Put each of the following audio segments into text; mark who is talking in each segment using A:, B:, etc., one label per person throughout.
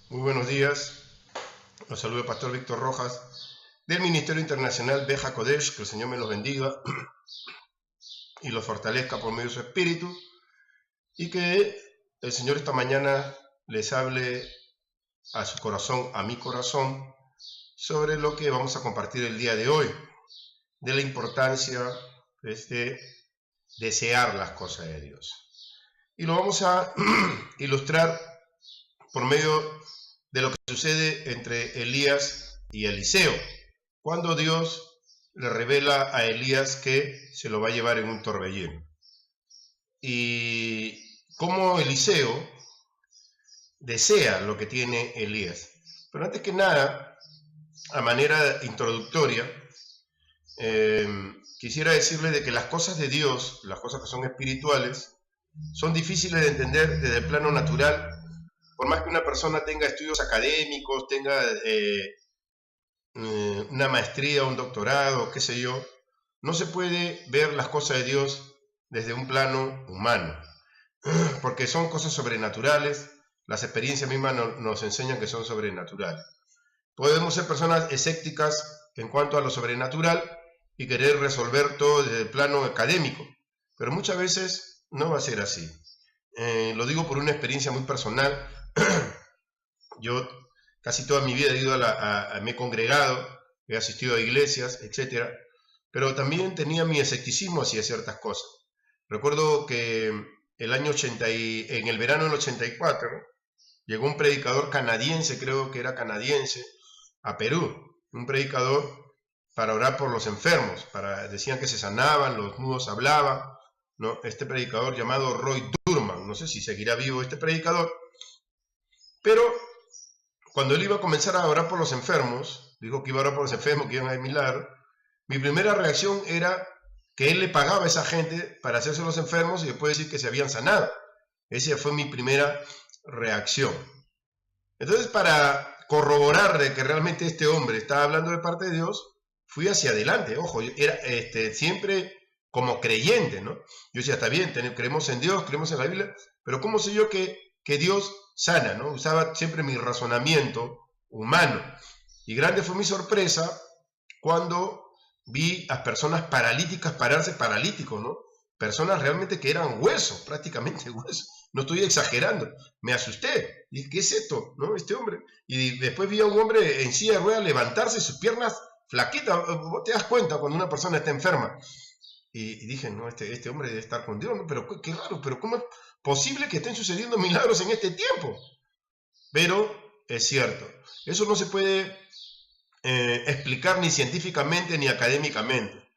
A: Muy buenos días. Los saluda el pastor Víctor Rojas del Ministerio Internacional Beja Kodesh. Que el Señor me los bendiga y los fortalezca por medio de su Espíritu, y que el Señor esta mañana les hable a su corazón, a mi corazón, sobre lo que vamos a compartir el día de hoy, de la importancia de desear las cosas de Dios. Y lo vamos a ilustrar por medio de lo que sucede entre Elías y Eliseo, cuando Dios le revela a Elías que se lo va a llevar en un torbellino. Y cómo Eliseo desea lo que tiene Elías. Pero antes que nada, a manera introductoria, quisiera decirle de que las cosas de Dios, las cosas que son espirituales, son difíciles de entender desde el plano natural. Por más que una persona tenga estudios académicos, tenga una maestría, un doctorado, qué sé yo, no se puede ver las cosas de Dios desde un plano humano, porque son cosas sobrenaturales. Las experiencias mismas nos enseñan que son sobrenaturales. Podemos ser personas escépticas en cuanto a lo sobrenatural y querer resolver todo desde el plano académico, pero muchas veces no va a ser así. Lo digo por una experiencia muy personal. Yo casi toda mi vida he ido me he congregado, he asistido a iglesias, etc. Pero también tenía mi escepticismo hacia ciertas cosas. Recuerdo que en el verano del 84, llegó un predicador canadiense, creo que era canadiense, a Perú. Un predicador para orar por los enfermos. Decían que se sanaban, los mudos hablaban, ¿no? Este predicador llamado Roy Durman, no sé si seguirá vivo este predicador, pero cuando él iba a comenzar a orar por los enfermos, dijo que iba a orar por los enfermos, que iban a haber milagros, mi primera reacción era que él le pagaba a esa gente para hacerse los enfermos y después decir que se habían sanado. Esa fue mi primera reacción. Entonces, para corroborar de que realmente este hombre estaba hablando de parte de Dios, fui hacia adelante. Ojo, era siempre como creyente, ¿no? Yo decía, está bien, creemos en Dios, creemos en la Biblia, pero ¿cómo sé yo que Dios sana, ¿no? Usaba siempre mi razonamiento humano. Y grande fue mi sorpresa cuando vi a personas paralíticas pararse paralíticos, ¿no? Personas realmente que eran huesos, prácticamente huesos. No estoy exagerando. Me asusté. Dije, ¿qué es esto? ¿No? Este hombre. Y después vi a un hombre en silla de ruedas levantarse, sus piernas flaquitas. Vos te das cuenta cuando una persona está enferma. Y dije, no, este hombre debe estar con Dios, ¿no? Pero qué raro, pero ¿cómo es posible que estén sucediendo milagros en este tiempo? Pero es cierto, eso no se puede explicar ni científicamente ni académicamente.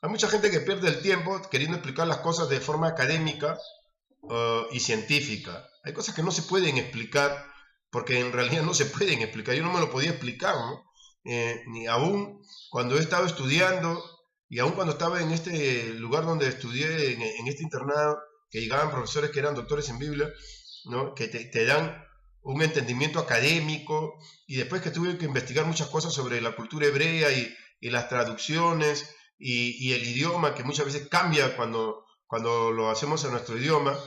A: Hay mucha gente que pierde el tiempo queriendo explicar las cosas de forma académica y científica. Hay cosas que no se pueden explicar porque en realidad no se pueden explicar. Yo no me lo podía explicar, ¿no? Ni aún cuando he estado estudiando y aún cuando estaba en este lugar donde estudié, en este internado, que llegaban profesores que eran doctores en Biblia, ¿no? Que te dan un entendimiento académico, y después que tuve que investigar muchas cosas sobre la cultura hebrea y las traducciones y el idioma, que muchas veces cambia cuando lo hacemos en nuestro idioma,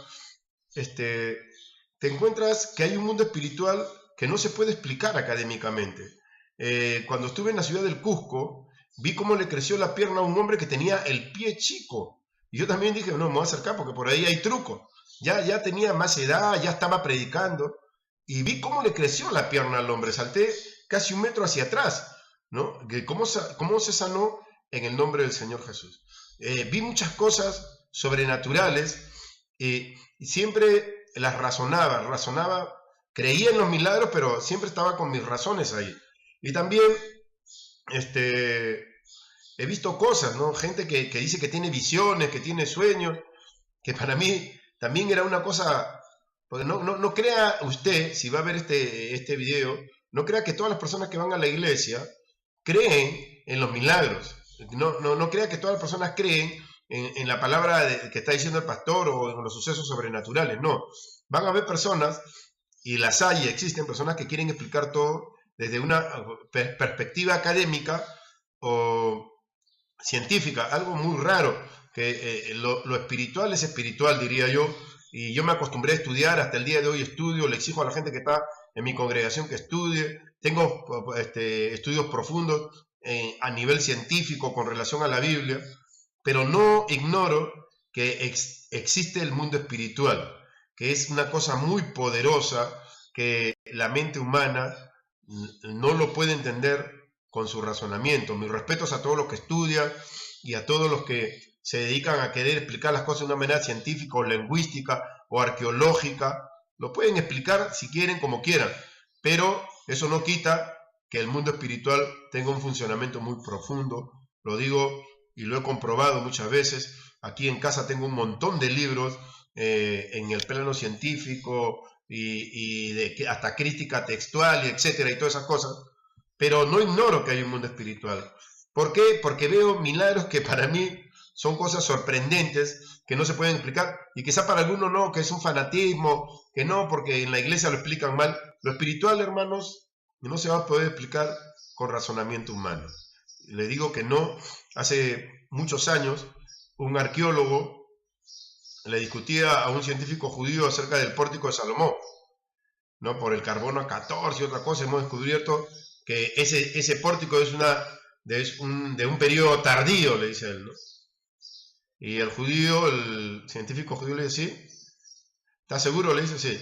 A: te encuentras que hay un mundo espiritual que no se puede explicar académicamente. Cuando estuve en la ciudad del Cusco, vi cómo le creció la pierna a un hombre que tenía el pie chico. Y yo también dije, no, me voy a acercar porque por ahí hay truco. Ya tenía más edad, ya estaba predicando. Y vi cómo le creció la pierna al hombre. Salté casi 1 metro hacia atrás, ¿no? ¿Cómo se sanó en el nombre del Señor Jesús? Vi muchas cosas sobrenaturales y siempre las razonaba. Creía en los milagros, pero siempre estaba con mis razones ahí. Y también he visto cosas, ¿no? Gente que dice que tiene visiones, que tiene sueños, que para mí también era una cosa. Porque no crea usted, si va a ver este video, no crea que todas las personas que van a la iglesia creen en los milagros. No crea que todas las personas creen en la palabra que está diciendo el pastor o en los sucesos sobrenaturales. No, van a haber personas, y las hay, existen personas que quieren explicar todo desde una perspectiva académica o científica, algo muy raro, que lo espiritual es espiritual, diría yo, y yo me acostumbré a estudiar, hasta el día de hoy estudio, le exijo a la gente que está en mi congregación que estudie, tengo estudios profundos a nivel científico con relación a la Biblia, pero no ignoro que existe el mundo espiritual, que es una cosa muy poderosa que la mente humana no lo puede entender con su razonamiento. Mis respetos a todos los que estudian y a todos los que se dedican a querer explicar las cosas de una manera científica o lingüística o arqueológica. Lo pueden explicar si quieren, como quieran, pero eso no quita que el mundo espiritual tenga un funcionamiento muy profundo. Lo digo y lo he comprobado muchas veces. Aquí en casa tengo un montón de libros en el plano científico y hasta crítica textual, y etcétera, y todas esas cosas, pero no ignoro que hay un mundo espiritual. ¿Por qué? Porque veo milagros que para mí son cosas sorprendentes, que no se pueden explicar, y quizá para algunos no, que es un fanatismo, que no, porque en la iglesia lo explican mal. Lo espiritual, hermanos, no se va a poder explicar con razonamiento humano. Le digo que no. Hace muchos años, un arqueólogo le discutía a un científico judío acerca del pórtico de Salomón, ¿no? Por el carbono 14 y otra cosa, hemos descubierto que ese pórtico es de un periodo tardío, le dice él, ¿no? Y el científico judío le dice, ¿sí? ¿Estás seguro? Le dice, sí.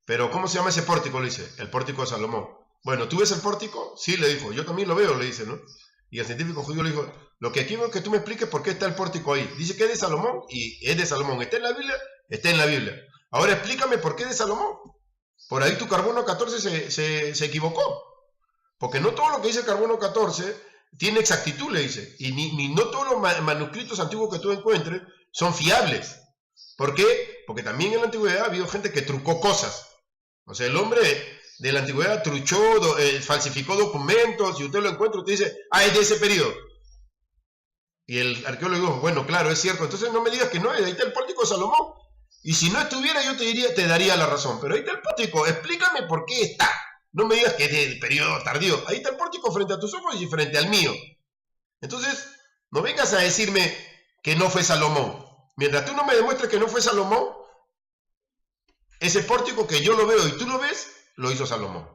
A: Pero ¿cómo se llama ese pórtico? Le dice, el pórtico de Salomón. Bueno, ¿tú ves el pórtico? Sí, le dijo, yo también lo veo, le dice, ¿no? Y el científico judío le dijo, lo que quiero es que tú me expliques por qué está el pórtico ahí. Dice que es de Salomón y es de Salomón. ¿Está en la Biblia? Está en la Biblia. Ahora explícame por qué es de Salomón. Por ahí tu carbono 14 se equivocó. Porque no todo lo que dice el carbono 14 tiene exactitud, le dice. Y ni no todos los manuscritos antiguos que tú encuentres son fiables. ¿Por qué? Porque también en la antigüedad ha habido gente que trucó cosas. O sea, el hombre de la antigüedad falsificó documentos, y usted lo encuentra, usted dice, es de ese periodo. Y el arqueólogo dijo, bueno, claro, es cierto. Entonces no me digas que no, ahí está el pórtico de Salomón. Y si no estuviera, yo te daría la razón. Pero ahí está el pórtico, explícame por qué está. No me digas que es del periodo tardío. Ahí está el pórtico frente a tus ojos y frente al mío. Entonces, no vengas a decirme que no fue Salomón. Mientras tú no me demuestres que no fue Salomón, ese pórtico que yo lo veo y tú lo ves, lo hizo Salomón.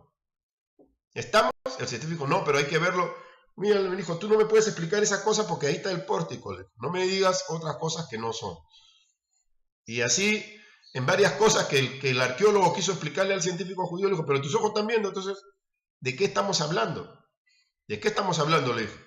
A: ¿Estamos? El científico, no, pero hay que verlo. Mira, me dijo, tú no me puedes explicar esa cosa porque ahí está el pórtico. No me digas otras cosas que no son. Y así, en varias cosas que el arqueólogo quiso explicarle al científico judío, le dijo, pero tus ojos están viendo, entonces, ¿de qué estamos hablando? ¿De qué estamos hablando? Le dijo.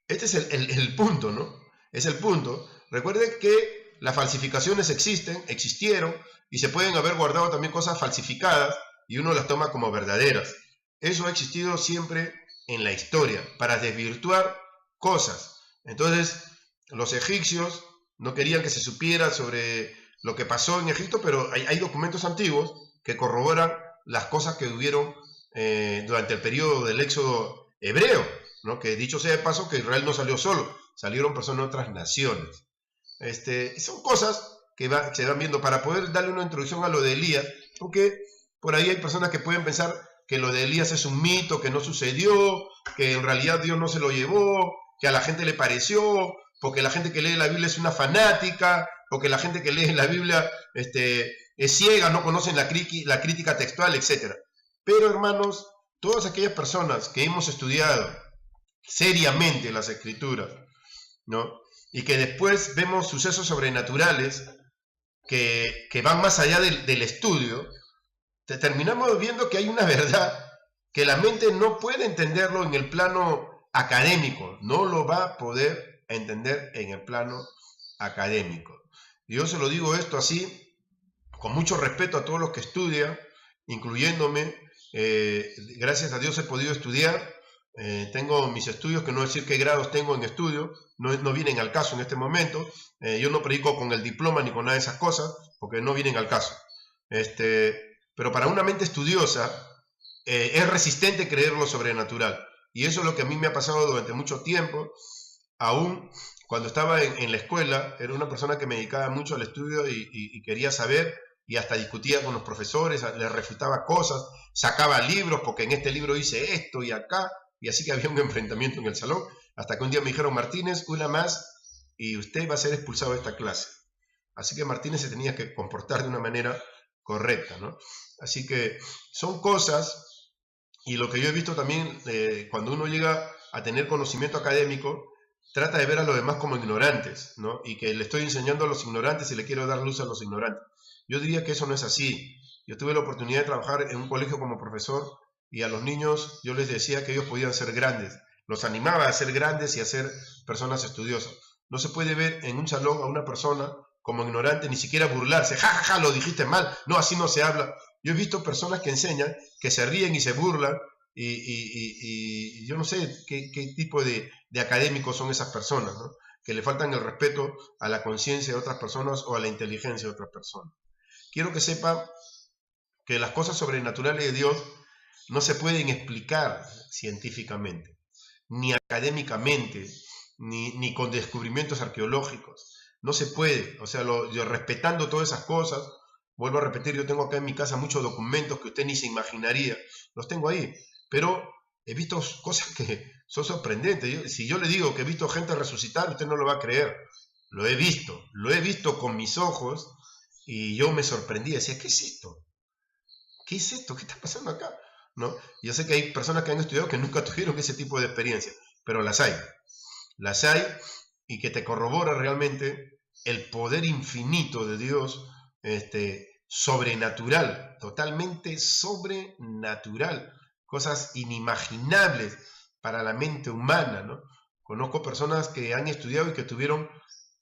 A: Este es el punto, ¿no? Es el punto. Recuerden que las falsificaciones existieron, y se pueden haber guardado también cosas falsificadas, y uno las toma como verdaderas. Eso ha existido siempre en la historia, para desvirtuar cosas. Entonces, los egipcios no querían que se supiera sobre lo que pasó en Egipto, pero hay documentos antiguos que corroboran las cosas que hubieron durante el periodo del éxodo hebreo, ¿no? Que dicho sea de paso, que Israel no salió solo, salieron personas de otras naciones. Son cosas que se van viendo para poder darle una introducción a lo de Elías, porque por ahí hay personas que pueden pensar que lo de Elías es un mito, que no sucedió, que en realidad Dios no se lo llevó, que a la gente le pareció, porque la gente que lee la Biblia es una fanática, porque la gente que lee la Biblia es ciega, no conocen la crítica textual, etc. Pero, hermanos, todas aquellas personas que hemos estudiado seriamente las Escrituras, ¿no? Y que después vemos sucesos sobrenaturales que van más allá del estudio, terminamos viendo que hay una verdad que la mente no puede entenderlo en el plano académico, no lo va a poder entender en el plano académico. Yo se lo digo esto así, con mucho respeto a todos los que estudian, incluyéndome. Gracias a Dios he podido estudiar. Tengo mis estudios, que no decir qué grados tengo en estudio, no vienen al caso en este momento. Yo no predico con el diploma ni con nada de esas cosas, porque no vienen al caso. Pero para una mente estudiosa, es resistente creer lo sobrenatural. Y eso es lo que a mí me ha pasado durante mucho tiempo. Aún cuando estaba en la escuela, era una persona que me dedicaba mucho al estudio y quería saber, y hasta discutía con los profesores, les refutaba cosas, sacaba libros, porque en este libro dice esto y acá, y así que había un enfrentamiento en el salón, hasta que un día me dijeron, Martínez, una más, y usted va a ser expulsado de esta clase. Así que Martínez se tenía que comportar de una manera correcta, ¿no? Así que son cosas, y lo que yo he visto también, cuando uno llega a tener conocimiento académico, trata de ver a los demás como ignorantes, ¿no? Y que le estoy enseñando a los ignorantes y le quiero dar luz a los ignorantes. Yo diría que eso no es así. Yo tuve la oportunidad de trabajar en un colegio como profesor y a los niños yo les decía que ellos podían ser grandes. Los animaba a ser grandes y a ser personas estudiosas. No se puede ver en un salón a una persona como ignorante, ni siquiera burlarse. Ja, ja, ja, lo dijiste mal. No, así no se habla. Yo he visto personas que enseñan, que se ríen y se burlan, y yo no sé qué tipo de académicos son esas personas, ¿no? Que le faltan el respeto a la conciencia de otras personas o a la inteligencia de otras personas. Quiero que sepa que las cosas sobrenaturales de Dios no se pueden explicar científicamente, ni académicamente, ni con descubrimientos arqueológicos. No se puede. O sea, yo respetando todas esas cosas, vuelvo a repetir, yo tengo acá en mi casa muchos documentos que usted ni se imaginaría. Los tengo ahí. Pero he visto cosas que son sorprendentes. Si yo le digo que he visto gente resucitar, usted no lo va a creer. Lo he visto con mis ojos y yo me sorprendí. Decía, ¿qué es esto? ¿Qué es esto? ¿Qué está pasando acá? ¿No? Yo sé que hay personas que han estudiado que nunca tuvieron ese tipo de experiencia, pero las hay. Las hay, y que te corrobora realmente el poder infinito de Dios, sobrenatural, totalmente sobrenatural. Cosas inimaginables para la mente humana, ¿no? Conozco personas que han estudiado y que tuvieron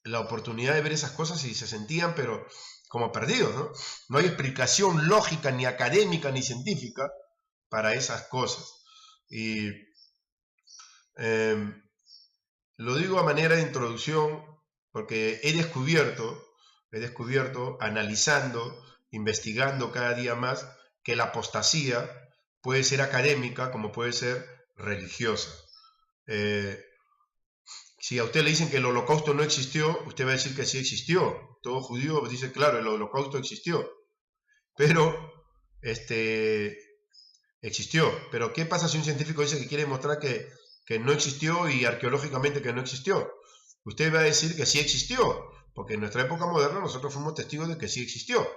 A: la oportunidad de ver esas cosas y se sentían, pero como perdidos, ¿no? No hay explicación lógica, ni académica, ni científica para esas cosas. Y lo digo a manera de introducción porque he descubierto, analizando, investigando cada día más, que la apostasía puede ser académica como puede ser religiosa. Si a usted le dicen que el holocausto no existió, usted va a decir que sí existió. Todo judío dice, claro, el holocausto existió. Pero, existió. Pero, ¿qué pasa si un científico dice que quiere demostrar que no existió y arqueológicamente que no existió? Usted va a decir que sí existió, porque en nuestra época moderna nosotros fuimos testigos de que sí existió.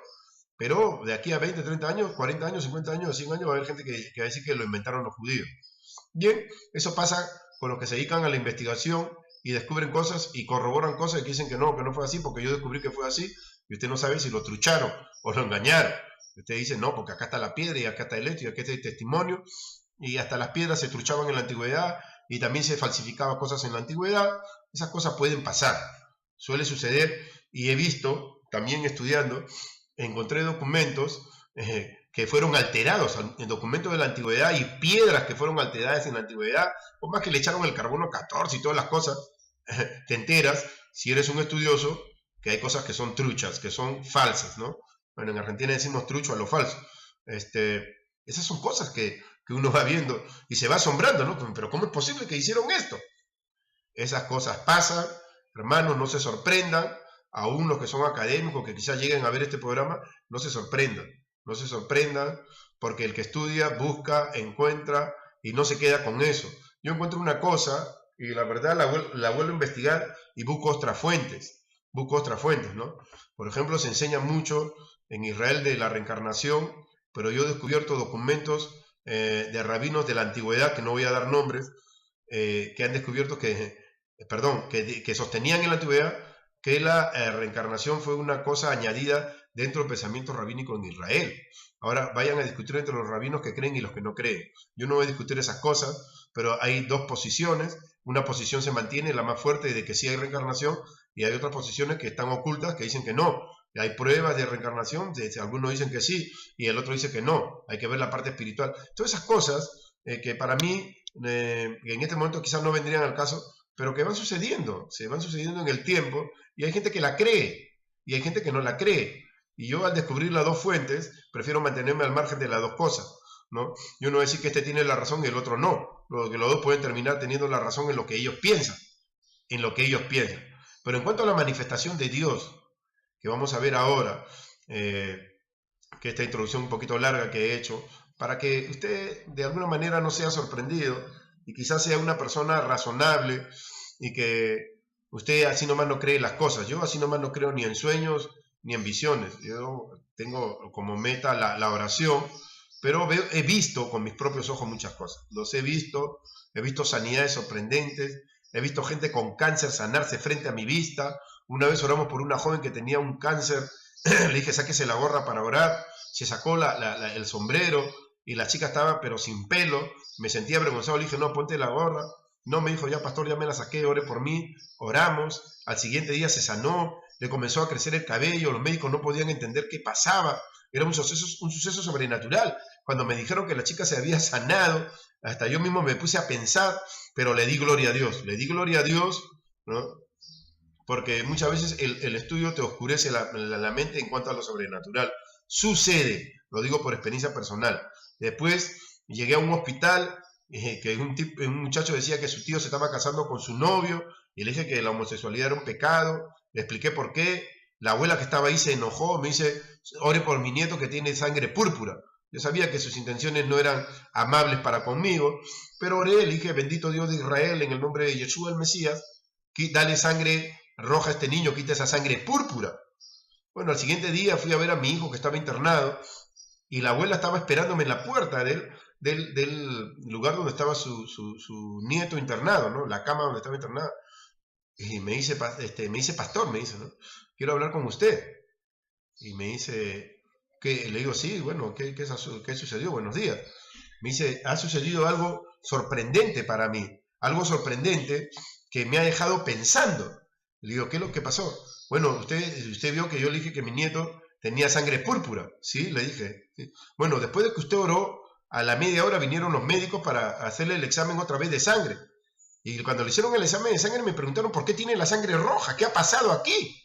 A: Pero de aquí a 20, 30 años, 40 años, 50 años, 100 años, va a haber gente que va a decir que lo inventaron los judíos. Bien, eso pasa con los que se dedican a la investigación y descubren cosas y corroboran cosas y que dicen que no fue así porque yo descubrí que fue así, y usted no sabe si lo trucharon o lo engañaron. Usted dice, no, porque acá está la piedra y acá está el hecho y acá está el testimonio, y hasta las piedras se truchaban en la antigüedad y también se falsificaban cosas en la antigüedad. Esas cosas pueden pasar, suele suceder, y he visto, también estudiando, encontré documentos que fueron alterados, en documentos de la antigüedad, y piedras que fueron alteradas en la antigüedad, por más que le echaron el carbono 14 y todas las cosas, te enteras, si eres un estudioso, que hay cosas que son truchas, que son falsas, ¿no? Bueno, en Argentina decimos trucho a lo falso. Esas son cosas que uno va viendo y se va asombrando, ¿no? Pero ¿cómo es posible que hicieron esto? Esas cosas pasan, hermanos, no se sorprendan. Aún los que son académicos, que quizás lleguen a ver este programa, no se sorprendan, porque el que estudia, busca, encuentra y no se queda con eso. Yo encuentro una cosa y la verdad la vuelvo a investigar y busco otras fuentes, ¿no? Por ejemplo, se enseña mucho en Israel de la reencarnación, pero yo he descubierto documentos de rabinos de la antigüedad, que no voy a dar nombres, que han descubierto que sostenían en la antigüedad que la reencarnación fue una cosa añadida dentro del pensamiento rabínico en Israel. Ahora vayan a discutir entre los rabinos que creen y los que no creen. Yo no voy a discutir esas cosas, pero hay dos posiciones. Una posición se mantiene, la más fuerte, de que sí hay reencarnación, y hay otras posiciones que están ocultas, que dicen que no. Hay pruebas de reencarnación, algunos dicen que sí, y el otro dice que no. Hay que ver la parte espiritual. Todas esas cosas que para mí, en este momento quizás no vendrían al caso, pero que se van sucediendo en el tiempo, y hay gente que la cree, y hay gente que no la cree. Y yo, al descubrir las dos fuentes, prefiero mantenerme al margen de las dos cosas, ¿no? Yo no voy a decir que este tiene la razón y el otro no, porque los dos pueden terminar teniendo la razón en lo que ellos piensan, Pero en cuanto a la manifestación de Dios, que vamos a ver ahora, que esta introducción un poquito larga que he hecho, para que usted de alguna manera no sea sorprendido, y quizás sea una persona razonable, y que usted así nomás no cree en las cosas. Yo así nomás no creo ni en sueños ni en visiones. Yo tengo como meta la oración, pero he visto con mis propios ojos muchas cosas. Los he visto sanidades sorprendentes, he visto gente con cáncer sanarse frente a mi vista. Una vez oramos por una joven que tenía un cáncer, le dije, sáquese la gorra para orar, se sacó el sombrero y la chica estaba pero sin pelo, me sentía avergonzado, le dije, no, ponte la gorra. No, me dijo, ya pastor, ya me la saqué, ore por mí, oramos, al siguiente día se sanó, le comenzó a crecer el cabello, los médicos no podían entender qué pasaba, era un suceso sobrenatural. Cuando me dijeron que la chica se había sanado, hasta yo mismo me puse a pensar, pero le di gloria a Dios, ¿no? Porque muchas veces el estudio te oscurece la mente en cuanto a lo sobrenatural. Sucede, lo digo por experiencia personal. Después llegué a un hospital, que un muchacho decía que su tío se estaba casando con su novio, y le dije que la homosexualidad era un pecado, le expliqué por qué. La abuela que estaba ahí se enojó, me dice, ore por mi nieto que tiene sangre púrpura. Yo sabía que sus intenciones no eran amables para conmigo, pero oré, le dije, bendito Dios de Israel, en el nombre de Yeshua el Mesías, dale sangre roja a este niño, quita esa sangre púrpura. Bueno, al siguiente día fui a ver a mi hijo que estaba internado, y la abuela estaba esperándome en la puerta del lugar donde estaba su nieto internado, ¿no? La cama donde estaba internado. Y me dice, pastor, me dice, ¿no? Quiero hablar con usted. Y me dice, ¿qué? Le digo, sí, bueno, ¿qué sucedió? Buenos días. Me dice, ha sucedido algo sorprendente para mí, algo sorprendente que me ha dejado pensando. Le digo, ¿qué es lo que pasó? Bueno, usted vio que yo le dije que mi nieto tenía sangre púrpura, ¿sí? Le dije. ¿Sí? Bueno, después de que usted oró, a la media hora vinieron los médicos para hacerle el examen otra vez de sangre. Y cuando le hicieron el examen de sangre me preguntaron, ¿por qué tiene la sangre roja? ¿Qué ha pasado aquí?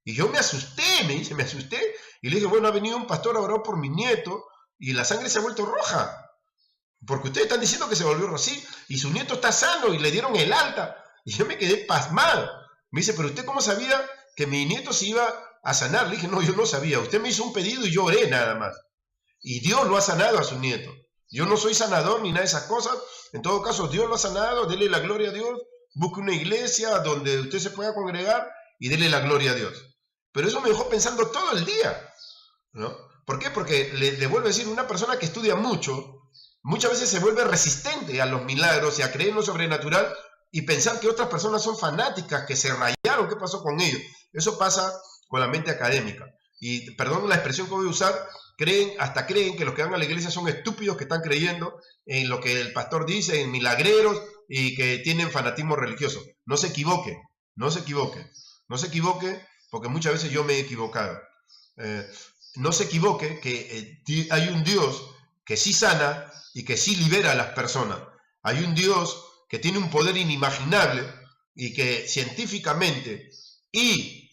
A: Y yo me asusté, me asusté. Y le dije, bueno, ha venido un pastor a orar por mi nieto y la sangre se ha vuelto roja. Porque ustedes están diciendo que se volvió así y su nieto está sano y le dieron el alta. Y yo me quedé pasmado. Me dice, pero ¿usted cómo sabía que mi nieto se iba a sanar? Le dije, no, yo no sabía. Usted me hizo un pedido y yo oré nada más. Y Dios lo ha sanado a su nieto. Yo no soy sanador ni nada de esas cosas. En todo caso, Dios lo ha sanado. Dele la gloria a Dios. Busque una iglesia donde usted se pueda congregar y dele la gloria a Dios. Pero eso me dejó pensando todo el día, ¿no? ¿Por qué? Porque le vuelvo a decir, una persona que estudia mucho, muchas veces se vuelve resistente a los milagros y a creer en lo sobrenatural y pensar que otras personas son fanáticas, que se rayaron, ¿qué pasó con ellos? Eso pasa con la mente académica. Y perdón la expresión que voy a usar, hasta creen que los que van a la iglesia son estúpidos que están creyendo en lo que el pastor dice, en milagreros y que tienen fanatismo religioso. No se equivoque, no se equivoque, no se equivoque, porque muchas veces yo me he equivocado. No se equivoque que hay un Dios que sí sana y que sí libera a las personas. Hay un Dios que tiene un poder inimaginable y que científicamente y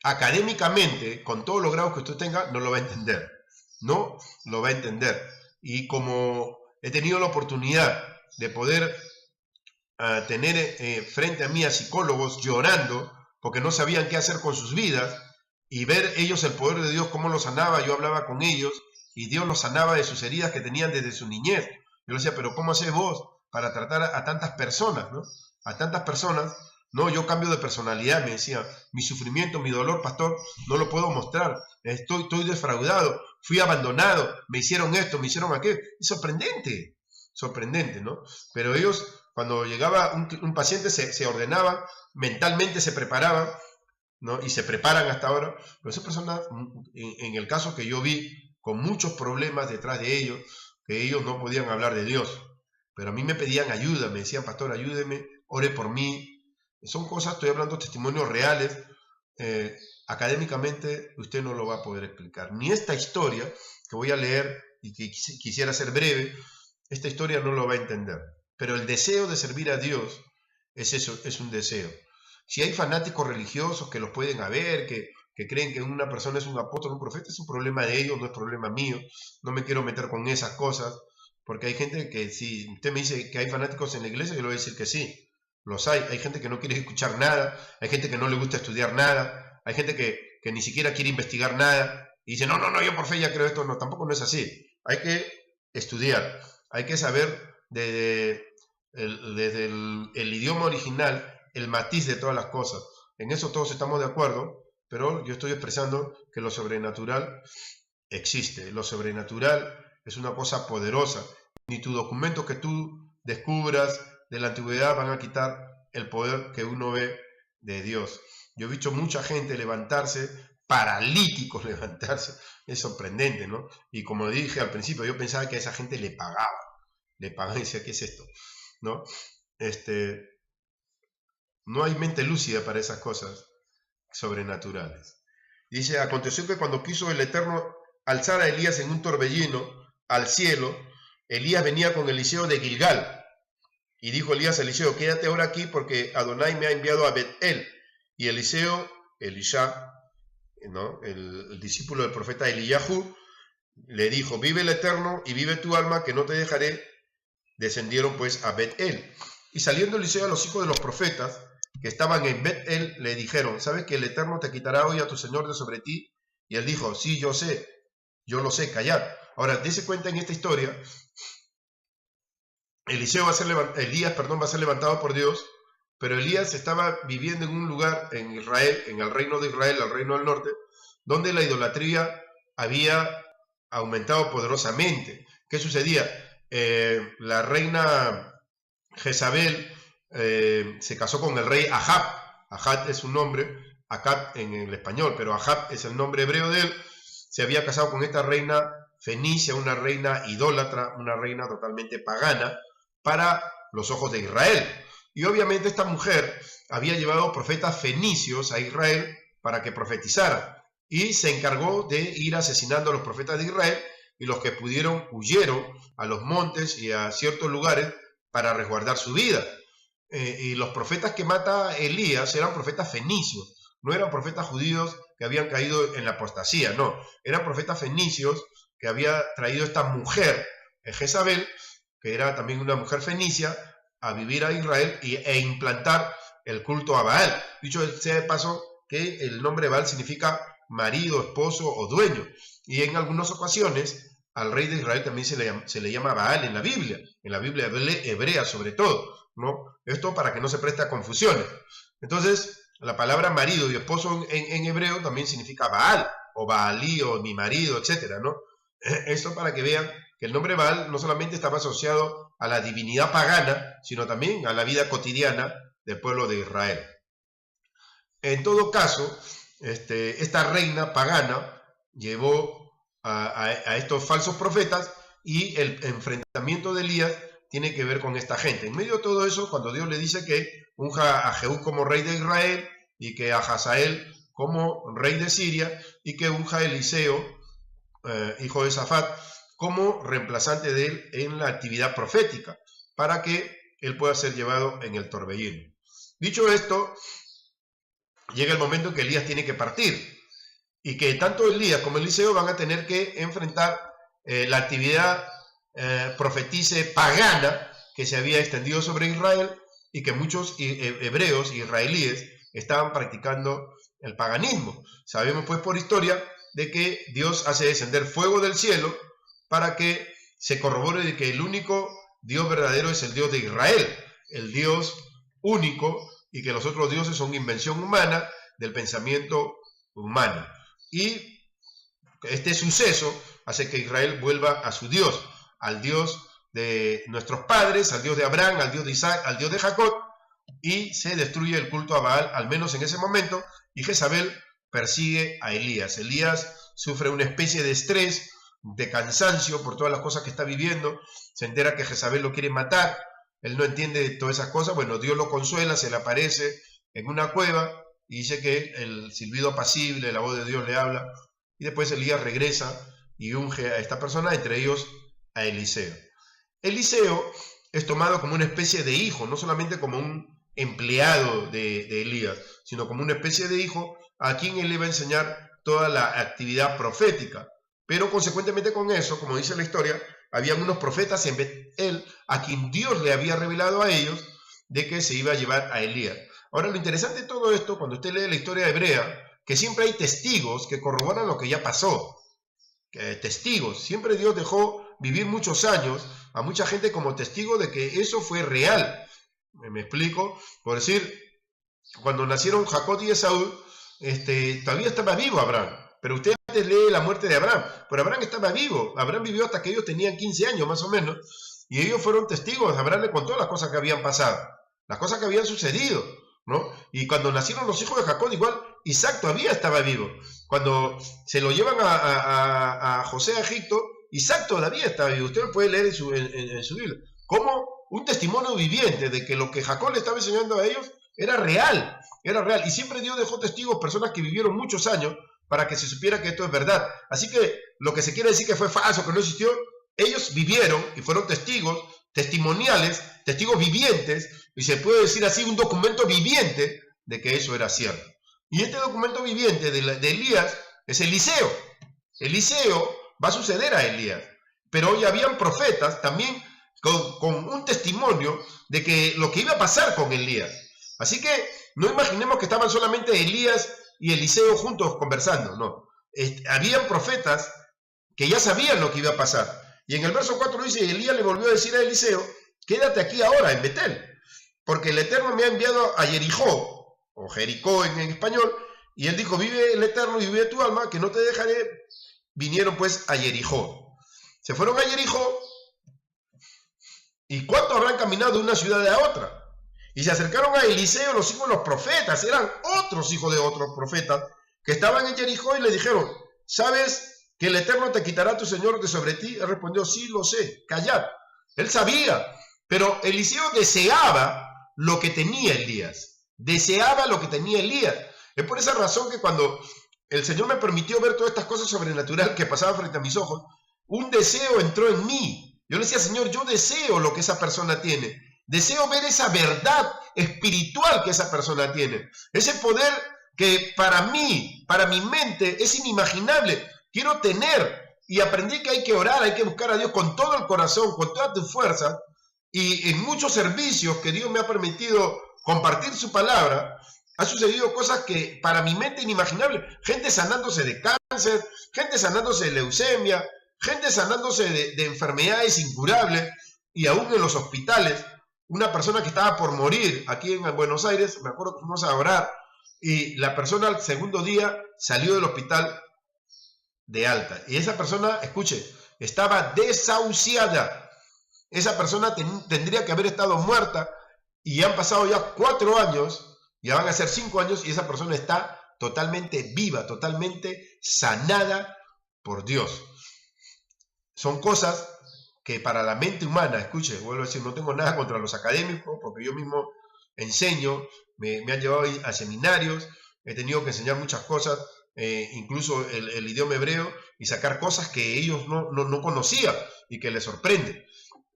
A: académicamente, con todos los grados que usted tenga, no lo va a entender. No lo va a entender. Y como he tenido la oportunidad de poder tener frente a mí a psicólogos llorando porque no sabían qué hacer con sus vidas, y ver ellos el poder de Dios, cómo los sanaba, yo hablaba con ellos, y Dios los sanaba de sus heridas que tenían desde su niñez. Yo les decía, pero ¿cómo haces vos para tratar a tantas personas, ¿no? A tantas personas, no, yo cambio de personalidad, me decía, mi sufrimiento, mi dolor, pastor, no lo puedo mostrar, estoy defraudado, fui abandonado, me hicieron esto, me hicieron aquello. Es sorprendente, ¿no? Pero ellos, cuando llegaba un paciente, se ordenaban, mentalmente se preparaban, ¿no? Y se preparan hasta ahora. Pero esas personas, en el caso que yo vi, con muchos problemas detrás de ellos, que ellos no podían hablar de Dios, pero a mí me pedían ayuda, me decían, pastor, ayúdeme, ore por mí. Son cosas, estoy hablando de testimonios reales. Académicamente usted no lo va a poder explicar. Ni esta historia que voy a leer y que quisiera ser breve, esta historia no lo va a entender. Pero el deseo de servir a Dios es eso, es un deseo. Si hay fanáticos religiosos que los pueden haber, que creen que una persona es un apóstol, un profeta, es un problema de ellos, no es problema mío. No me quiero meter con esas cosas, porque hay gente que, si usted me dice que hay fanáticos en la iglesia, yo le voy a decir que sí, los hay. Hay gente que no quiere escuchar nada, hay gente que no le gusta estudiar nada, hay gente que ni siquiera quiere investigar nada, y dice, no, yo por fe ya creo esto. No, tampoco no es así. Hay que estudiar, hay que saber desde el idioma original el matiz de todas las cosas. En eso todos estamos de acuerdo, pero yo estoy expresando que lo sobrenatural existe. Lo sobrenatural es una cosa poderosa. Ni tu documento que tú descubras de la antigüedad van a quitar el poder que uno ve de Dios. Yo he visto mucha gente levantarse, paralíticos levantarse. Es sorprendente, ¿no? Y como dije al principio, yo pensaba que a esa gente le pagaba y decía, ¿qué es esto? ¿No? No hay mente lúcida para esas cosas sobrenaturales. Dice, aconteció que cuando quiso el Eterno alzar a Elías en un torbellino al cielo, Elías venía con Eliseo de Gilgal. Y dijo Elías a Eliseo, quédate ahora aquí porque Adonai me ha enviado a Bet-El. Y Eliseo, Elisha, ¿no? el discípulo del profeta Eliyahu, le dijo, vive el Eterno y vive tu alma que no te dejaré. Descendieron pues a Bet-El. Y saliendo Eliseo a los hijos de los profetas que estaban en Bet-El, le dijeron, ¿sabes que el Eterno te quitará hoy a tu Señor de sobre ti? Y él dijo, sí, yo lo sé, callad. Ahora, dése cuenta en esta historia, Elías va a ser levantado por Dios, pero Elías estaba viviendo en un lugar en Israel, en el reino de Israel, el reino del norte, donde la idolatría había aumentado poderosamente. ¿Qué sucedía? La reina Jezabel se casó con el rey Ahab. Ahab es un nombre, Acab en el español, pero Ahab es el nombre hebreo de él. Se había casado con esta reina fenicia, una reina idólatra, una reina totalmente pagana para los ojos de Israel. Y obviamente esta mujer había llevado profetas fenicios a Israel para que profetizaran. Y se encargó de ir asesinando a los profetas de Israel, y los que pudieron huyeron a los montes y a ciertos lugares para resguardar su vida. Y los profetas que mata Elías eran profetas fenicios, no eran profetas judíos que habían caído en la apostasía, no, eran profetas fenicios que había traído esta mujer, Jezabel, que era también una mujer fenicia, a vivir a Israel e implantar el culto a Baal. Dicho sea de paso que el nombre Baal significa marido, esposo o dueño, y en algunas ocasiones al rey de Israel también se le llama Baal en la Biblia hebrea sobre todo, ¿no? Esto para que no se preste a confusiones. Entonces, la palabra marido y esposo en hebreo también significa Baal, o Baalí, o mi marido, etcétera, ¿no? Esto para que vean que el nombre Baal no solamente estaba asociado a la divinidad pagana, sino también a la vida cotidiana del pueblo de Israel. En todo caso, esta reina pagana llevó a estos falsos profetas, y el enfrentamiento de Elías tiene que ver con esta gente. En medio de todo eso, cuando Dios le dice que unja a Jehú como rey de Israel, y que a Hazael como rey de Siria, y que unja a Eliseo, hijo de Safat, como reemplazante de él en la actividad profética, para que él pueda ser llevado en el torbellino. Dicho esto, llega el momento en que Elías tiene que partir, y que tanto Elías como Eliseo van a tener que enfrentar la actividad profetice pagana que se había extendido sobre Israel, y que muchos hebreos israelíes estaban practicando el paganismo. Sabemos pues por historia de que Dios hace descender fuego del cielo para que se corrobore de que el único Dios verdadero es el Dios de Israel, el Dios único, y que los otros dioses son invención humana del pensamiento humano. Y este suceso hace que Israel vuelva a su Dios, al Dios de nuestros padres, al Dios de Abraham, al Dios de Isaac, al Dios de Jacob, y se destruye el culto a Baal, al menos en ese momento, y Jezabel persigue a Elías. Elías sufre una especie de estrés, de cansancio por todas las cosas que está viviendo, se entera que Jezabel lo quiere matar, él no entiende todas esas cosas. Bueno, Dios lo consuela, se le aparece en una cueva, y dice que el silbido apacible, la voz de Dios le habla, y después Elías regresa y unge a esta persona, entre ellos a Eliseo. Eliseo es tomado como una especie de hijo, no solamente como un empleado de Elías, sino como una especie de hijo a quien él le va a enseñar toda la actividad profética. Pero consecuentemente con eso, como dice la historia, habían unos profetas en Bet-El a quien Dios le había revelado a ellos de que se iba a llevar a Elías. Ahora, lo interesante de todo esto, cuando usted lee la historia hebrea, que siempre hay testigos que corroboran lo que ya pasó. Testigos. Siempre Dios dejó vivir muchos años a mucha gente como testigo de que eso fue real. ¿Me explico? Por decir, cuando nacieron Jacob y Esaú, todavía estaba vivo Abraham. Pero usted antes lee la muerte de Abraham. Pero Abraham estaba vivo. Abraham vivió hasta que ellos tenían 15 años más o menos. Y ellos fueron testigos. Abraham le contó las cosas que habían pasado, las cosas que habían sucedido, ¿no? Y cuando nacieron los hijos de Jacob, igual Isaac todavía estaba vivo. Cuando se lo llevan a José a Egipto, Isaac todavía estaba vivo. Usted lo puede leer en su Biblia. Como un testimonio viviente de que lo que Jacob le estaba enseñando a ellos era real. Era real. Y siempre Dios dejó testigos, personas que vivieron muchos años, para que se supiera que esto es verdad. Así que lo que se quiere decir que fue falso, que no existió, ellos vivieron y fueron testigos, testimoniales, testigos vivientes, y se puede decir así, un documento viviente de que eso era cierto. Y este documento viviente de Elías es Eliseo. Eliseo va a suceder a Elías. Pero hoy habían profetas también con un testimonio de que lo que iba a pasar con Elías. Así que no imaginemos que estaban solamente Elías y Eliseo juntos conversando, no. Habían profetas que ya sabían lo que iba a pasar. Y en el verso 4 dice, Elías le volvió a decir a Eliseo, quédate aquí ahora en Betel, porque el Eterno me ha enviado a Jericó, o Jericó en español, y él dijo, vive el Eterno y vive tu alma, que no te dejaré. Vinieron pues a Jericó. Se fueron a Jericó, ¿y cuánto habrán caminado de una ciudad a otra? Y se acercaron a Eliseo los hijos de los profetas, eran otros hijos de otros profetas, que estaban en Jericó y le dijeron, ¿sabes que el Eterno te quitará a tu Señor de sobre ti? Él respondió, sí, lo sé, callad. Él sabía, pero Eliseo deseaba lo que tenía Elías, deseaba lo que tenía Elías. Es por esa razón que cuando el Señor me permitió ver todas estas cosas sobrenaturales que pasaban frente a mis ojos, un deseo entró en mí. Yo le decía, Señor, yo deseo lo que esa persona tiene. Deseo ver esa verdad espiritual que esa persona tiene. Ese poder que para mí, para mi mente, es inimaginable. Quiero tener. Y aprendí que hay que orar, hay que buscar a Dios con todo el corazón, con toda tu fuerza. Y en muchos servicios que Dios me ha permitido compartir su palabra, ha sucedido cosas que para mi mente inimaginable. Gente sanándose de cáncer, gente sanándose de leucemia, gente sanándose de enfermedades incurables. Y aún en los hospitales, una persona que estaba por morir aquí en Buenos Aires, me acuerdo que fuimos a orar, y la persona al segundo día salió del hospital de alta. Y esa persona, escuche, estaba desahuciada. Esa persona tendría que haber estado muerta, y han pasado ya 4 años, ya van a ser 5 años, y esa persona está totalmente viva, totalmente sanada por Dios. Son cosas que para la mente humana, escuche, vuelvo a decir, no tengo nada contra los académicos, porque yo mismo enseño, me han llevado a seminarios, he tenido que enseñar muchas cosas, incluso el idioma hebreo, y sacar cosas que ellos no conocían y que les sorprende,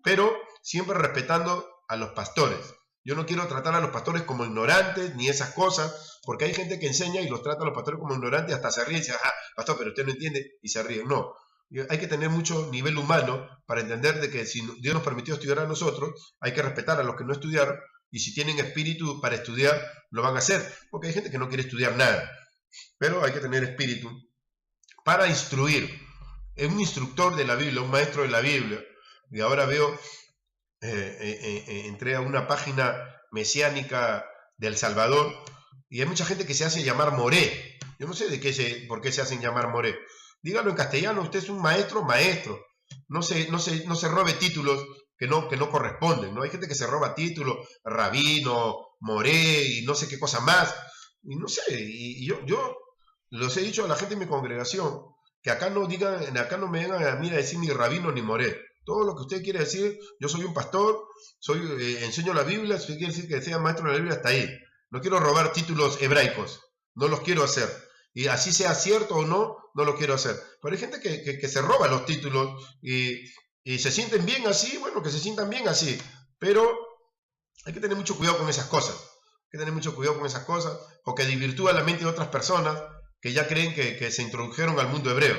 A: pero siempre respetando a los pastores. Yo no quiero tratar a los pastores como ignorantes, ni esas cosas, porque hay gente que enseña y los trata a los pastores como ignorantes, hasta se ríen y dicen, pastor, pero usted no entiende, y se ríen. No. Hay que tener mucho nivel humano para entender de que si Dios nos permitió estudiar a nosotros, hay que respetar a los que no estudiaron, y si tienen espíritu para estudiar, lo van a hacer, porque hay gente que no quiere estudiar nada, pero hay que tener espíritu para instruir. Es un instructor de la Biblia, un maestro de la Biblia, y ahora veo, entré a una página mesiánica de El Salvador, y hay mucha gente que se hace llamar Moré. Yo no sé por qué se hacen llamar Moré. Dígalo en castellano, usted es un maestro, maestro. No se robe títulos que no corresponden, ¿no? Hay gente que se roba títulos, rabino, moré y no sé qué cosa más. Y no sé, y yo los he dicho a la gente de mi congregación, que acá no me vengan a mí a decir ni rabino ni moré. Todo lo que usted quiere decir, yo soy un pastor, enseño la Biblia, si usted quiere decir que sea maestro de la Biblia, hasta ahí. No quiero robar títulos hebraicos, no los quiero hacer. Y así sea cierto o no lo quiero hacer. Pero hay gente que se roba los títulos y se sienten bien así, bueno, que se sientan bien así. Pero hay que tener mucho cuidado con esas cosas. Hay que tener mucho cuidado con esas cosas, porque desvirtúa la mente de otras personas que ya creen que se introdujeron al mundo hebreo.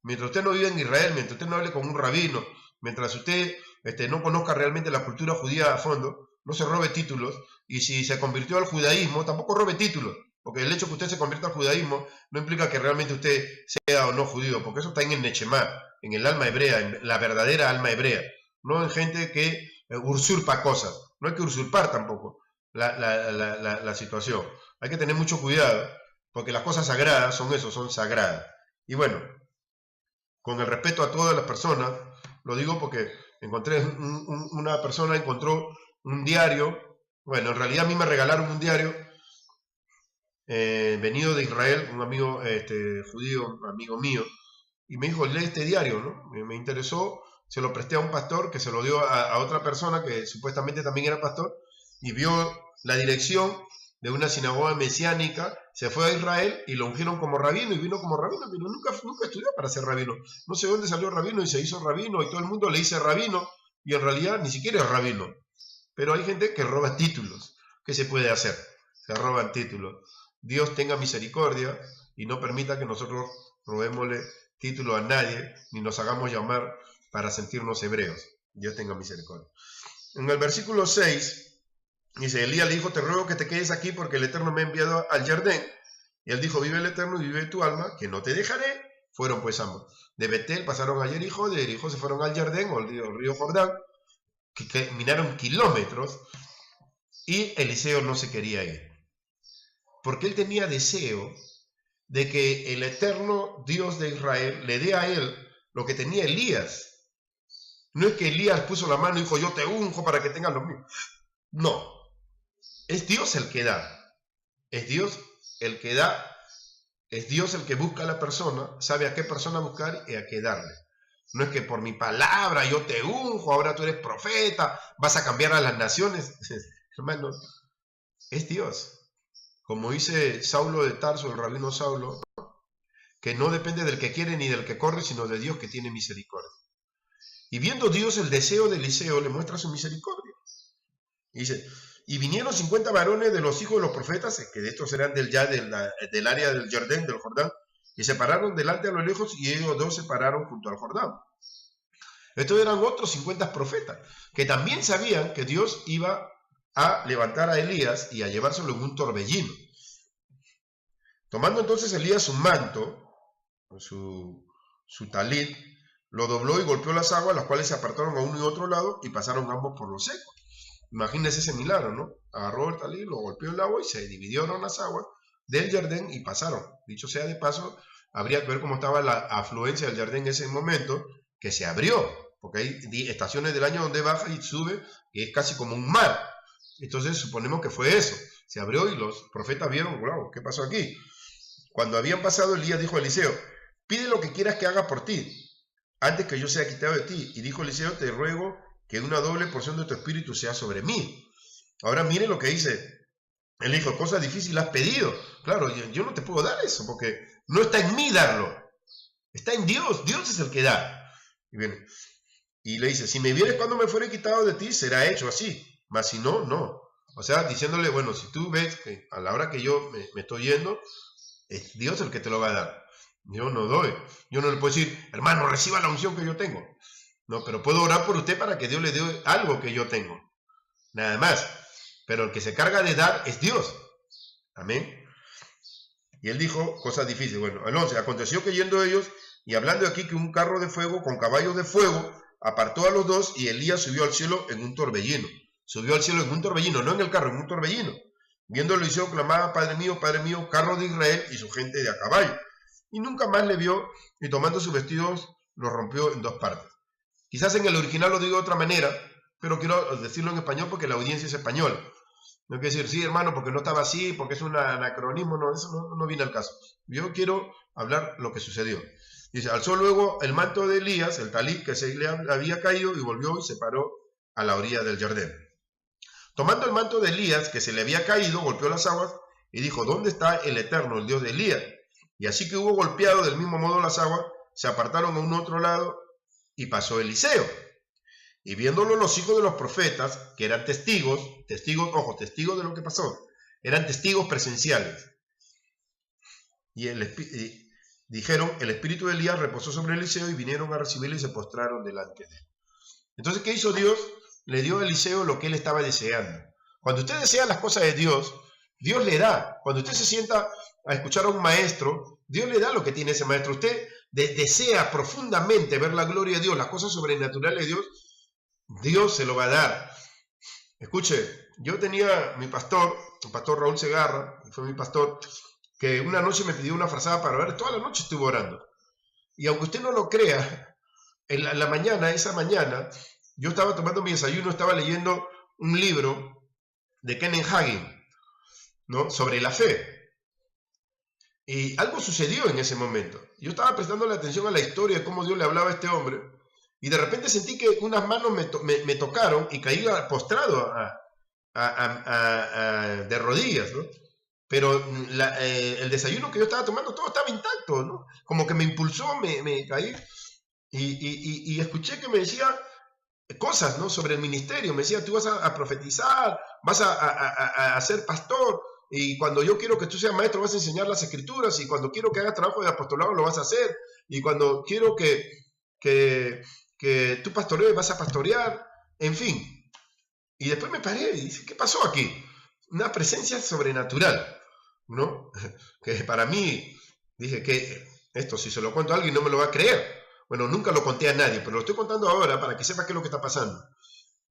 A: Mientras usted no vive en Israel, mientras usted no hable con un rabino, mientras usted no conozca realmente la cultura judía a fondo, no se robe títulos. Y si se convirtió al judaísmo, tampoco robe títulos. Porque el hecho de que usted se convierta al judaísmo no implica que realmente usted sea o no judío, porque eso está en el Neshemá, en el alma hebrea, en la verdadera alma hebrea, no en gente que usurpa cosas. No hay que usurpar tampoco. la situación. Hay que tener mucho cuidado, porque las cosas sagradas son eso, son sagradas. Y bueno, con el respeto a todas las personas, lo digo porque encontré una persona encontró un diario. Bueno, en realidad a mí me regalaron un diario venido de Israel, un amigo judío, amigo mío, y me dijo, lee este diario, ¿no? Me interesó, se lo presté a un pastor que se lo dio a otra persona que supuestamente también era pastor, y vio la dirección de una sinagoga mesiánica, se fue a Israel y lo ungieron como rabino, y vino como rabino, pero nunca estudió para ser rabino. No sé dónde salió rabino y se hizo rabino, y todo el mundo le dice rabino, y en realidad ni siquiera es rabino. Pero hay gente que roba títulos. ¿Qué se puede hacer? Se roban títulos. Dios tenga misericordia y no permita que nosotros robémosle título a nadie, ni nos hagamos llamar para sentirnos hebreos. Dios tenga misericordia. En el versículo 6, dice, Elías le dijo, te ruego que te quedes aquí porque el Eterno me ha enviado al Jardín. Y él dijo, vive el Eterno y vive tu alma, que no te dejaré. Fueron pues ambos. De Betel pasaron a Jericó, de Jericó se fueron al Jardín, o el río Jordán, que caminaron kilómetros, y Eliseo no se quería ir. Porque él tenía deseo de que el eterno Dios de Israel le dé a él lo que tenía Elías. No es que Elías puso la mano y dijo, yo te unjo para que tengas lo mío. No, es Dios el que da. Es Dios el que da. Es Dios el que busca a la persona, sabe a qué persona buscar y a qué darle. No es que por mi palabra yo te unjo, ahora tú eres profeta, vas a cambiar a las naciones. Hermano, es Dios. Como dice Saulo de Tarso, el rabino Saulo, que no depende del que quiere ni del que corre, sino de Dios que tiene misericordia. Y viendo Dios el deseo de Eliseo, le muestra su misericordia. Y dice, y vinieron 50 varones de los hijos de los profetas, que de estos eran del área del Jordán, del Jordán, y se pararon delante a lo lejos, y ellos dos se pararon junto al Jordán. Estos eran otros 50 profetas, que también sabían que Dios iba a levantar a Elías y a llevárselo en un torbellino. Tomando entonces Elías su manto, su talit, lo dobló y golpeó las aguas, las cuales se apartaron a uno y otro lado y pasaron ambos por lo seco. Imagínense ese milagro, ¿no? Agarró el talit, lo golpeó el agua y se dividieron las aguas del Jardín y pasaron. Dicho sea de paso, habría que ver cómo estaba la afluencia del Jardín en ese momento, que se abrió, porque hay estaciones del año donde baja y sube, y es casi como un mar. Entonces suponemos que fue eso. Se abrió y los profetas vieron, wow, ¿qué pasó aquí? Cuando habían pasado, Elías dijo a Eliseo, pide lo que quieras que haga por ti, antes que yo sea quitado de ti. Y dijo Eliseo, te ruego que una doble porción de tu espíritu sea sobre mí. Ahora mire lo que dice. Él dijo, cosas difíciles has pedido. Claro, yo no te puedo dar eso, porque no está en mí darlo. Está en Dios. Dios es el que da. Y le dice, si me vieres cuando me fuere quitado de ti, será hecho así. Mas si no, no. O sea, diciéndole, bueno, si tú ves que a la hora que yo me estoy yendo, es Dios el que te lo va a dar. Yo no doy. Yo no le puedo decir, hermano, reciba la unción que yo tengo. No, pero puedo orar por usted para que Dios le dé algo que yo tengo. Nada más. Pero el que se carga de dar es Dios. Amén. Y él dijo cosas difíciles. Bueno, el 11. Aconteció que yendo ellos y hablando aquí que un carro de fuego con caballos de fuego apartó a los dos y Elías subió al cielo en un torbellino. Subió al cielo en un torbellino, no en el carro, en un torbellino. Viendo Eliseo clamaba, Padre mío, carro de Israel y su gente de a caballo. Y nunca más le vio y tomando sus vestidos los rompió en dos partes. Quizás en el original lo digo de otra manera, pero quiero decirlo en español porque la audiencia es española. No quiero decir, sí, hermano, porque no estaba así, porque es un anacronismo, no, eso no viene al caso. Yo quiero hablar lo que sucedió. Dice, alzó luego el manto de Elías, el talit que se le había caído, y volvió y se paró a la orilla del Jordán. Tomando el manto de Elías, que se le había caído, golpeó las aguas y dijo, ¿dónde está el Eterno, el Dios de Elías? Y así que hubo golpeado del mismo modo las aguas, se apartaron a un otro lado y pasó Eliseo. Y viéndolo los hijos de los profetas, que eran testigos de lo que pasó, eran testigos presenciales. Y dijeron, el espíritu de Elías reposó sobre Eliseo y vinieron a recibirle y se postraron delante de él. Entonces, ¿qué hizo Dios? Le dio a Eliseo lo que él estaba deseando. Cuando usted desea las cosas de Dios, Dios le da. Cuando usted se sienta a escuchar a un maestro, Dios le da lo que tiene ese maestro. Usted desea profundamente ver la gloria de Dios, las cosas sobrenaturales de Dios, Dios se lo va a dar. Escuche, yo tenía mi pastor, el pastor Raúl Segarra, que fue mi pastor, que una noche me pidió una frazada para orar, toda la noche estuve orando. Y aunque usted no lo crea, en la mañana, esa mañana, yo estaba tomando mi desayuno, estaba leyendo un libro de Kenneth Hagin, ¿no?, sobre la fe. Y algo sucedió en ese momento. Yo estaba prestando la atención a la historia de cómo Dios le hablaba a este hombre, y de repente sentí que unas manos me tocaron y caí postrado de rodillas, ¿no? Pero el desayuno que yo estaba tomando, todo estaba intacto, ¿no? Como que me impulsó, me caí, y escuché que me decía cosas, ¿no?, sobre el ministerio. Me decía, tú vas a profetizar, vas a ser pastor, y cuando yo quiero que tú seas maestro vas a enseñar las escrituras, y cuando quiero que hagas trabajo de apostolado lo vas a hacer, y cuando quiero que tú pastorees vas a pastorear, en fin. Y después me paré y dije, ¿qué pasó aquí? Una presencia sobrenatural, ¿no? Que para mí, dije que esto si se lo cuento a alguien no me lo va a creer. Bueno, nunca lo conté a nadie, pero lo estoy contando ahora para que sepa qué es lo que está pasando.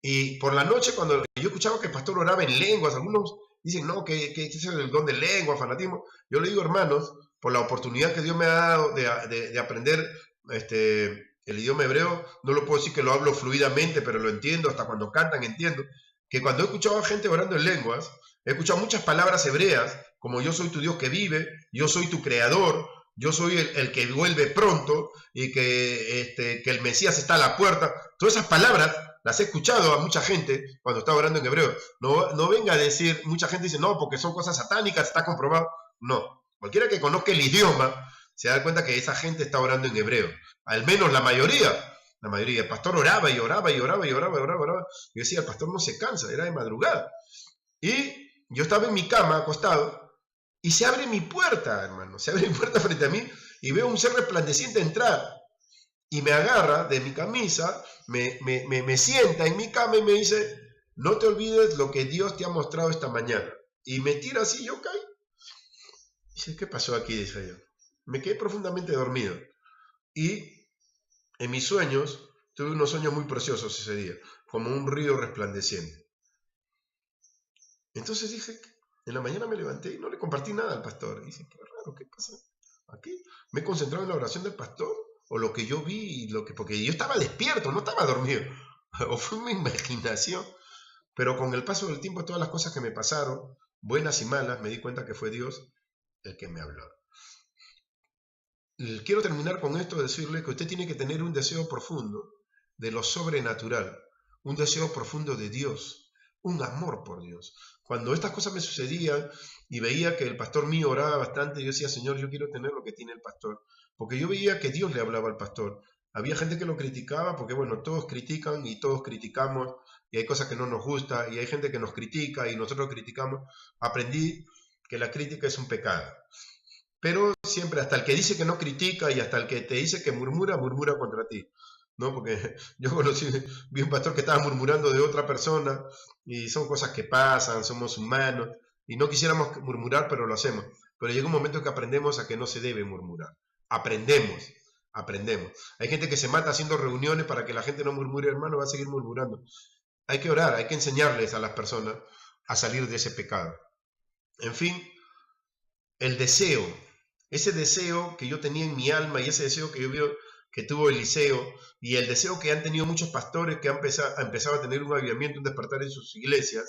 A: Y por la noche, cuando yo escuchaba que el pastor oraba en lenguas, algunos dicen, no, que es el don de lengua, fanatismo. Yo le digo, hermanos, por la oportunidad que Dios me ha dado de aprender el idioma hebreo, no lo puedo decir que lo hablo fluidamente, pero lo entiendo, hasta cuando cantan entiendo, que cuando he escuchado a gente orando en lenguas, he escuchado muchas palabras hebreas, como yo soy tu Dios que vive, yo soy tu creador, yo soy el que vuelve pronto, y que el Mesías está a la puerta. Todas esas palabras las he escuchado a mucha gente cuando está orando en hebreo. No venga a decir, mucha gente dice, no, porque son cosas satánicas, está comprobado. No, cualquiera que conozca el idioma se da cuenta que esa gente está orando en hebreo. Al menos la mayoría. El pastor oraba y oraba y oraba y oraba y oraba. Y decía, el pastor no se cansa, era de madrugada. Y yo estaba en mi cama acostado, y se abre mi puerta, hermano, se abre mi puerta frente a mí, y veo un ser resplandeciente entrar, y me agarra de mi camisa, me sienta en mi cama y me dice, no te olvides lo que Dios te ha mostrado esta mañana. Y me tira así, yo caí. Dice, ¿qué pasó aquí? Dije yo. Me quedé profundamente dormido. Y en mis sueños, tuve unos sueños muy preciosos ese día, como un río resplandeciente. Entonces dije, en la mañana me levanté y no le compartí nada al pastor. Y dije, qué raro, ¿qué pasa aquí? ¿Me he concentrado en la oración del pastor? ¿O lo que yo vi? Porque yo estaba despierto, no estaba dormido. O fue mi imaginación. Pero con el paso del tiempo, todas las cosas que me pasaron, buenas y malas, me di cuenta que fue Dios el que me habló. Quiero terminar con esto, decirle que usted tiene que tener un deseo profundo de lo sobrenatural, un deseo profundo de Dios, un amor por Dios. Cuando estas cosas me sucedían y veía que el pastor mío oraba bastante, yo decía, Señor, yo quiero tener lo que tiene el pastor, porque yo veía que Dios le hablaba al pastor. Había gente que lo criticaba, porque bueno, todos critican y todos criticamos, y hay cosas que no nos gustan, y hay gente que nos critica y nosotros criticamos. Aprendí que la crítica es un pecado. Pero siempre, hasta el que dice que no critica y hasta el que te dice que murmura, murmura contra ti, ¿no? Porque yo vi un pastor que estaba murmurando de otra persona, y son cosas que pasan, somos humanos, y no quisiéramos murmurar, pero lo hacemos. Pero llega un momento que aprendemos a que no se debe murmurar. Aprendemos. Hay gente que se mata haciendo reuniones para que la gente no murmure, hermano, va a seguir murmurando. Hay que orar, hay que enseñarles a las personas a salir de ese pecado. En fin, el deseo, ese deseo que yo tenía en mi alma, y ese deseo que yo veo que tuvo Eliseo, y el deseo que han tenido muchos pastores que han empezado a tener un avivamiento, un despertar en sus iglesias,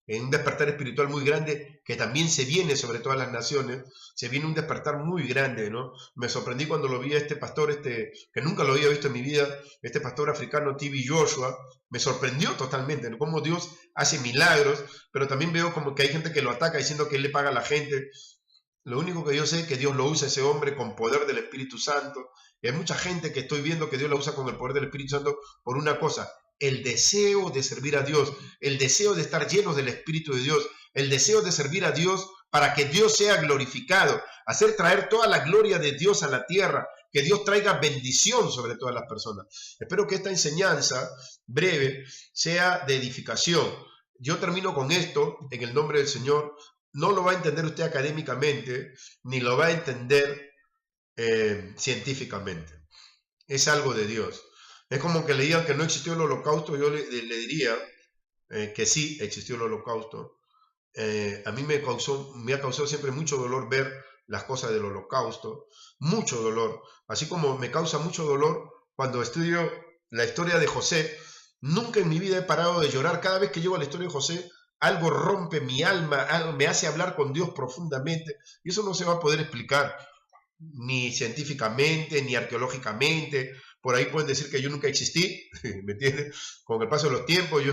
A: un despertar espiritual muy grande, que también se viene sobre todas las naciones, se viene un despertar muy grande, ¿no? Me sorprendí cuando lo vi a este pastor, que nunca lo había visto en mi vida, este pastor africano, T.B. Joshua, me sorprendió totalmente, ¿no? Cómo Dios hace milagros, pero también veo como que hay gente que lo ataca diciendo que él le paga a la gente. Lo único que yo sé es que Dios lo usa ese hombre con poder del Espíritu Santo, y hay mucha gente que estoy viendo que Dios la usa con el poder del Espíritu Santo por una cosa: el deseo de servir a Dios, el deseo de estar llenos del Espíritu de Dios, el deseo de servir a Dios para que Dios sea glorificado, hacer traer toda la gloria de Dios a la tierra, que Dios traiga bendición sobre todas las personas. Espero que esta enseñanza breve sea de edificación. Yo termino con esto en el nombre del Señor. No lo va a entender usted académicamente, ni lo va a entender científicamente. Es algo de Dios. Es como que le digan que no existió el holocausto. Yo le diría que sí existió el holocausto. A mí me ha causado siempre mucho dolor ver las cosas del holocausto, mucho dolor, así como me causa mucho dolor cuando estudio la historia de José. Nunca en mi vida he parado de llorar. Cada vez que llego a la historia de José, algo rompe mi alma, algo me hace hablar con Dios profundamente, y eso no se va a poder explicar ni científicamente, ni arqueológicamente. Por ahí pueden decir que yo nunca existí, ¿me entiendes? Con el paso de los tiempos,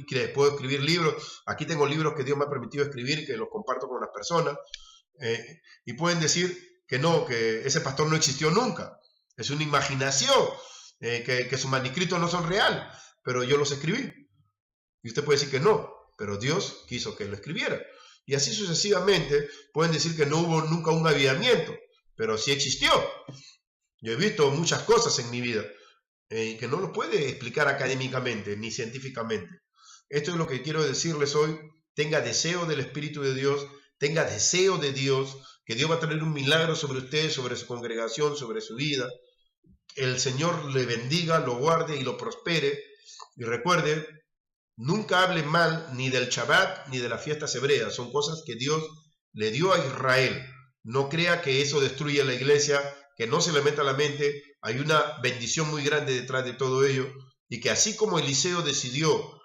A: que puedo escribir libros. Aquí tengo libros que Dios me ha permitido escribir y que los comparto con las personas. Y pueden decir que no, que ese pastor no existió nunca. Es una imaginación, que sus manuscritos no son reales, pero yo los escribí. Y usted puede decir que no, pero Dios quiso que lo escribiera. Y así sucesivamente pueden decir que no hubo nunca un avivamiento, pero sí existió. Yo he visto muchas cosas en mi vida que no lo puede explicar académicamente ni científicamente. Esto es lo que quiero decirles hoy. Tenga deseo del Espíritu de Dios, tenga deseo de Dios, que Dios va a traer un milagro sobre usted, sobre su congregación, sobre su vida. El Señor le bendiga, lo guarde y lo prospere. Y recuerde, nunca hable mal ni del Shabbat ni de las fiestas hebreas. Son cosas que Dios le dio a Israel. No crea que eso destruye la iglesia, que no se le meta a la mente. Hay una bendición muy grande detrás de todo ello. Y que así como Eliseo decidió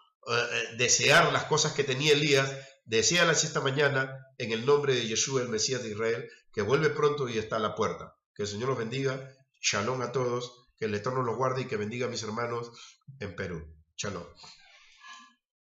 A: desear las cosas que tenía Elías, deséalas esta mañana en el nombre de Yeshua, el Mesías de Israel, que vuelve pronto y está a la puerta. Que el Señor los bendiga. Shalom a todos. Que el Eterno los guarde y que bendiga a mis hermanos en Perú. Shalom.